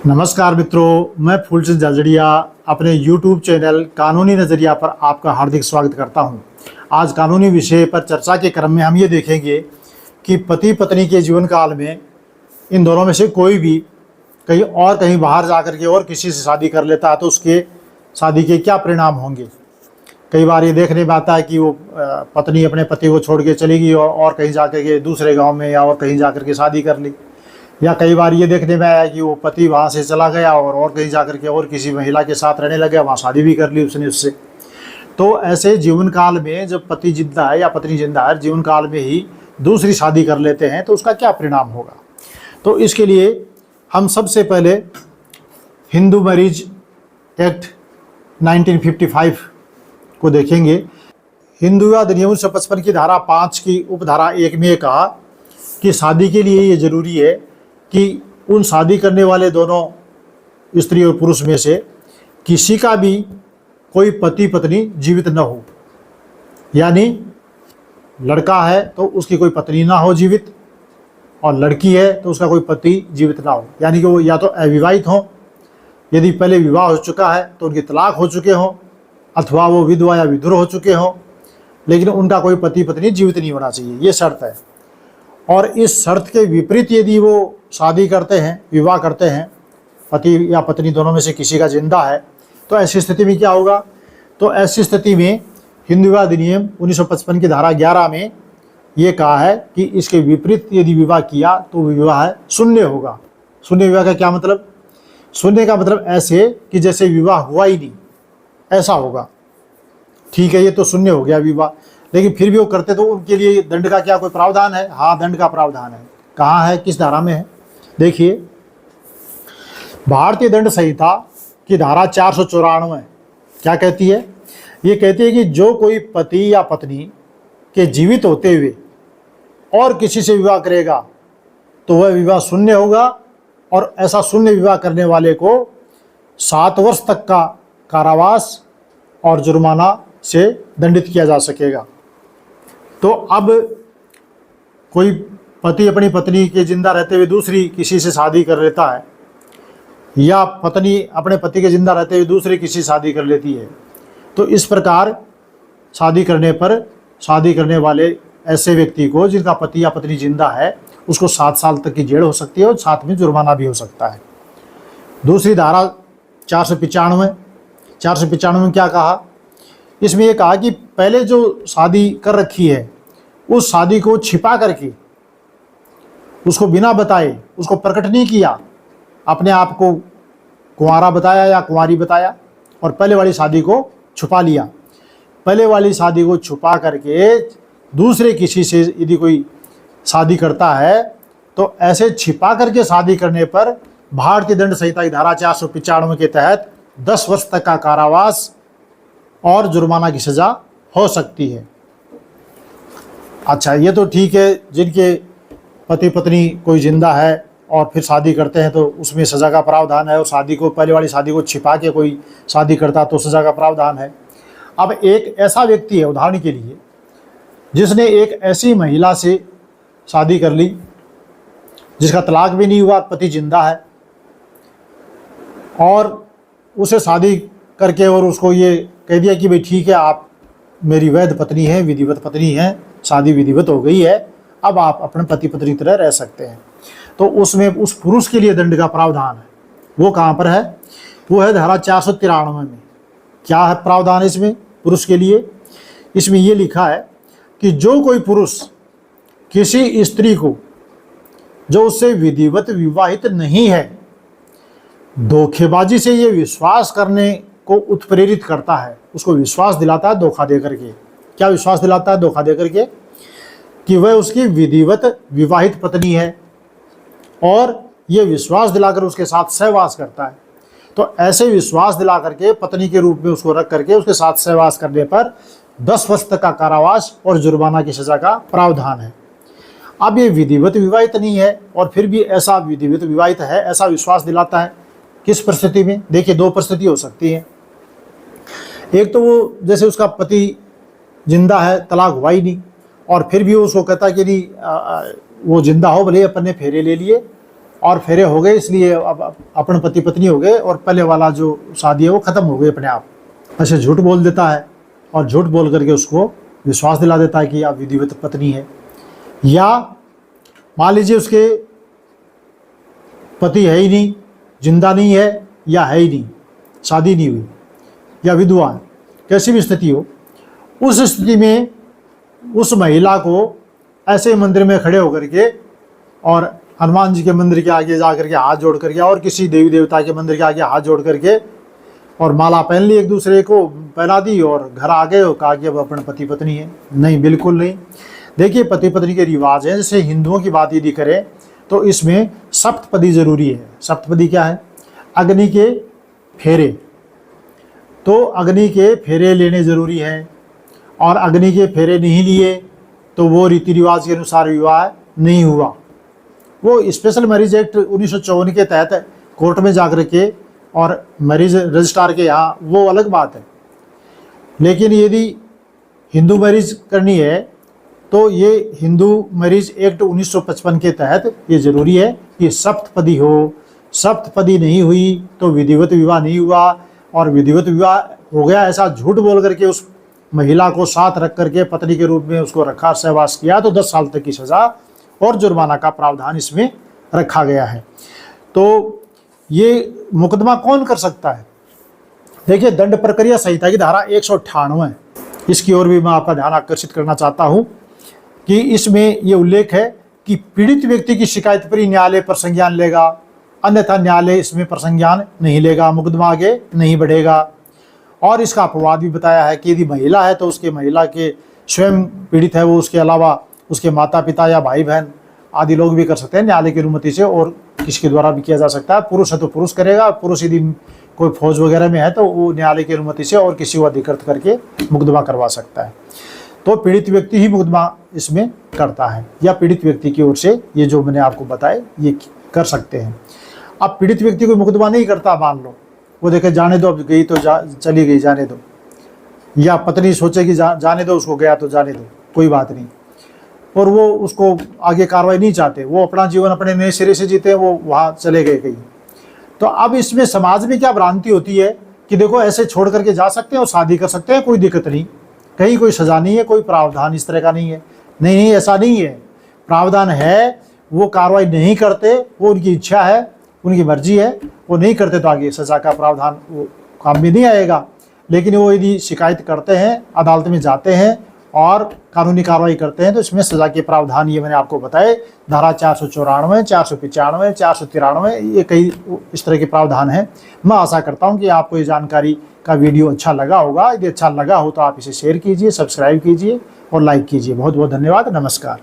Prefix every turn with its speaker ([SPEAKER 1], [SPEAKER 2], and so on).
[SPEAKER 1] नमस्कार मित्रों, मैं फूलचंद जाजड़िया अपने YouTube चैनल कानूनी नज़रिया पर आपका हार्दिक स्वागत करता हूं। आज कानूनी विषय पर चर्चा के क्रम में हम ये देखेंगे कि पति पत्नी के जीवन काल में इन दोनों में से कोई भी कहीं बाहर जाकर के और किसी से शादी कर लेता है तो उसके शादी के क्या परिणाम होंगे। कई बार ये देखने में आता है कि वो पत्नी अपने पति को छोड़ के चली गई और कहीं जाकर के दूसरे गाँव में या और कहीं जाकर के शादी कर ली, या कई बार ये देखने में आया कि वो पति वहाँ से चला गया और कहीं जाकर के और किसी महिला के साथ रहने लगा, वहाँ शादी भी कर ली उसने उससे। तो ऐसे जीवन काल में जब पति जिंदा है या पत्नी जिंदा है, जीवन काल में ही दूसरी शादी कर लेते हैं तो उसका क्या परिणाम होगा। तो इसके लिए हम सबसे पहले हिंदू मैरिज एक्ट 1955 को देखेंगे। हिंदू विवाह अधिनियम 1955 की धारा 5 की उपधारा 1 में कहा कि शादी के लिए ये जरूरी है कि उन शादी करने वाले दोनों स्त्री और पुरुष में से किसी का भी कोई पति पत्नी जीवित न हो, यानी लड़का है तो उसकी कोई पत्नी ना हो जीवित, और लड़की है तो उसका कोई पति जीवित ना हो, यानी कि वो या तो अविवाहित हों, यदि पहले विवाह हो चुका है तो उनकी तलाक हो चुके हों, अथवा वो विधवा या विधुर हो चुके हों, लेकिन उनका कोई पति पत्नी जीवित नहीं होना चाहिए, ये शर्त है। और इस शर्त के विपरीत यदि वो शादी करते हैं, विवाह करते हैं, पति या पत्नी दोनों में से किसी का जिंदा है, तो ऐसी स्थिति में क्या होगा। तो ऐसी स्थिति में हिंदू विवाह अधिनियम 1955 की धारा 11 में ये कहा है कि इसके विपरीत यदि विवाह किया तो विवाह शून्य होगा। शून्य विवाह का क्या मतलब? शून्य का मतलब ऐसे कि जैसे विवाह हुआ ही नहीं, ऐसा होगा। ठीक है, ये तो शून्य हो गया विवाह, लेकिन फिर भी वो करते तो उनके लिए दंड का क्या कोई प्रावधान है? हाँ, दंड का प्रावधान है। कहाँ है, किस धारा में है? देखिए, भारतीय दंड संहिता की धारा 494 क्या कहती है? ये कहती है कि जो कोई पति या पत्नी के जीवित होते हुए और किसी से विवाह करेगा तो वह विवाह शून्य होगा, और ऐसा शून्य विवाह करने वाले को 7 वर्ष तक का कारावास और जुर्माना से दंडित किया जा सकेगा। तो अब कोई पति अपनी पत्नी के जिंदा रहते हुए दूसरी किसी से शादी कर लेता है, या पत्नी अपने पति के जिंदा रहते हुए दूसरी किसी शादी कर लेती है, तो इस प्रकार शादी करने पर शादी करने वाले ऐसे व्यक्ति को जिनका पति या पत्नी जिंदा है उसको 7 साल तक की जेल हो सकती है और साथ में जुर्माना भी हो सकता है। दूसरी धारा 495 में क्या कहा? इसमें यह कहा कि पहले जो शादी कर रखी है उस शादी को छिपा करके, उसको बिना बताए, उसको प्रकट नहीं किया, अपने आप को कुंवारा बताया या कुंवारी बताया, और पहले वाली शादी को छुपा लिया। पहले वाली शादी को छुपा करके दूसरे किसी से यदि कोई शादी करता है तो ऐसे छिपा करके शादी करने पर भारतीय दंड संहिता की धारा 495 के तहत 10 वर्ष तक का कारावास और जुर्माना की सज़ा हो सकती है। अच्छा, ये तो ठीक है, जिनके पति पत्नी कोई जिंदा है और फिर शादी करते हैं तो उसमें सज़ा का प्रावधान है, और शादी को, पहले वाली शादी को छिपा के कोई शादी करता तो सज़ा का प्रावधान है। अब एक ऐसा व्यक्ति है, उदाहरण के लिए, जिसने एक ऐसी महिला से शादी कर ली जिसका तलाक भी नहीं हुआ, पति जिंदा है, और उसे शादी करके और उसको ये कह दिया कि भाई ठीक है, आप मेरी वैध पत्नी है, विधिवत पत्नी है, शादी विधिवत हो गई है, अब आप अपने पति पत्नी की तरह रह सकते हैं। तो उसमें उस पुरुष के लिए दंड का प्रावधान है। वो कहाँ पर है? वो है धारा 493 में। क्या है प्रावधान इसमें पुरुष के लिए? इसमें ये लिखा है कि जो कोई पुरुष किसी स्त्री को जो उससे विधिवत विवाहित नहीं है धोखेबाजी से ये विश्वास करने को उत्प्रेरित करता है, उसको विश्वास दिलाता है धोखा दे करके। क्या विश्वास दिलाता है? धोखा दे करके कि वह उसकी विधिवत विवाहित पत्नी है, और ये विश्वास दिलाकर उसके साथ सहवास करता है। तो ऐसे विश्वास दिला करके पत्नी के रूप में उसको रख करके उसके साथ सहवास करने पर 10 वर्ष तक का कारावास और जुर्माना की सज़ा का प्रावधान है। अब ये विधिवत विवाहित नहीं है और फिर भी ऐसा विधिवत विवाहित है, ऐसा विश्वास दिलाता है। किस परिस्थिति में? देखिए, 2 परिस्थिति हो सकती है। एक तो वो जैसे उसका पति जिंदा है, तलाक हुआ ही नहीं, और फिर भी वो उसको कहता कि नहीं वो जिंदा हो, भले अपन ने फेरे ले लिए और फेरे हो गए, इसलिए अब अपन पति पत्नी हो गए और पहले वाला जो शादी है वो ख़त्म हो गई अपने आप। ऐसे झूठ बोल देता है और झूठ बोल करके उसको विश्वास दिला देता है कि आप विधिवत पत्नी है। या मान लीजिए उसके पति है ही नहीं, जिंदा नहीं है या है ही नहीं, शादी नहीं हुई या विधवा है, कैसी भी स्थिति हो, उस स्थिति में उस महिला को ऐसे मंदिर में खड़े होकर के और हनुमान जी के मंदिर के आगे जा करके हाथ जोड़ करके और किसी देवी देवता के मंदिर के आगे हाथ जोड़ करके और माला पहन ली, एक दूसरे को पहना दी और घर आ गए और कहा कि अब अपन पति पत्नी है। नहीं, बिल्कुल नहीं। देखिए, पति पत्नी के रिवाज हैं। जैसे हिंदुओं की बात यदि करें तो इसमें सप्तपदी जरूरी है। सप्तपदी क्या है? अग्नि के फेरे। तो अग्नि के फेरे लेने जरूरी हैं और अग्नि के फेरे नहीं लिए तो वो रीति रिवाज के अनुसार विवाह नहीं हुआ। वो स्पेशल मैरिज एक्ट 1954 के तहत कोर्ट में जाकर के और मैरिज रजिस्ट्रार के यहाँ, वो अलग बात है। लेकिन यदि हिंदू मैरिज करनी है तो ये हिंदू मैरिज एक्ट 1955 के तहत ये ज़रूरी है कि सप्तपदी हो। सप्तपदी नहीं हुई तो विधिवत विवाह नहीं हुआ, और विधिवत विवाह हो गया ऐसा झूठ बोल करके उस महिला को साथ रख करके पत्नी के रूप में उसको रखा, सहवास किया, तो 10 साल तक की सज़ा और जुर्माना का प्रावधान इसमें रखा गया है। तो ये मुकदमा कौन कर सकता है? देखिए, दंड प्रक्रिया संहिता की धारा 198, इसकी ओर भी मैं आपका ध्यान आकर्षित करना चाहता हूँ कि इसमें ये उल्लेख है कि पीड़ित व्यक्ति की शिकायत पर ही न्यायालय पर संज्ञान लेगा, अन्यथा न्यायालय इसमें पर संज्ञान नहीं लेगा, मुकदमा आगे नहीं बढ़ेगा। और इसका अपवाद भी बताया है कि यदि महिला है तो उसके महिला के स्वयं पीड़ित है वो, उसके अलावा उसके माता पिता या भाई बहन आदि लोग भी कर सकते हैं न्यायालय की अनुमति से, और किसके द्वारा भी किया जा सकता है। पुरुष है तो पुरुष करेगा, पुरुष यदि कोई फौज वगैरह में है तो वो न्यायालय की अनुमति से और किसी को अधिकृत करके मुकदमा करवा सकता है। तो पीड़ित व्यक्ति ही मुकदमा इसमें करता है, या पीड़ित व्यक्ति की ओर से ये जो मैंने आपको बताए ये कर सकते हैं। अब पीड़ित व्यक्ति कोई मुकदमा नहीं करता, मान लो वो देखे जाने दो, अब गई तो चली गई, जाने दो, या पत्नी सोचे कि जाने दो उसको, गया तो जाने दो, कोई बात नहीं, और वो उसको आगे कार्रवाई नहीं चाहते, वो अपना जीवन अपने नए सिरे से जीते हैं, वो वहाँ चले गए कहीं। तो अब इसमें समाज में क्या भ्रांति होती है कि देखो ऐसे छोड़ करके जा सकते हैं और शादी कर सकते हैं, कोई दिक्कत नहीं, कहीं कोई सज़ा नहीं है, कोई प्रावधान इस तरह का नहीं है। नहीं, ऐसा नहीं है, प्रावधान है, वो कार्रवाई नहीं करते, वो उनकी इच्छा है, उनकी मर्जी है, वो नहीं करते तो आगे सज़ा का प्रावधान वो काम में नहीं आएगा। लेकिन वो यदि शिकायत करते हैं, अदालत में जाते हैं और कानूनी कार्रवाई करते हैं तो इसमें सज़ा के प्रावधान ये मैंने आपको बताए, धारा 494, 495, 493, ये कई इस तरह के प्रावधान हैं। मैं आशा करता हूँ कि आपको ये जानकारी का वीडियो अच्छा लगा होगा। यदि अच्छा लगा हो तो आप इसे शेयर कीजिए, सब्सक्राइब कीजिए और लाइक कीजिए। बहुत बहुत धन्यवाद। नमस्कार।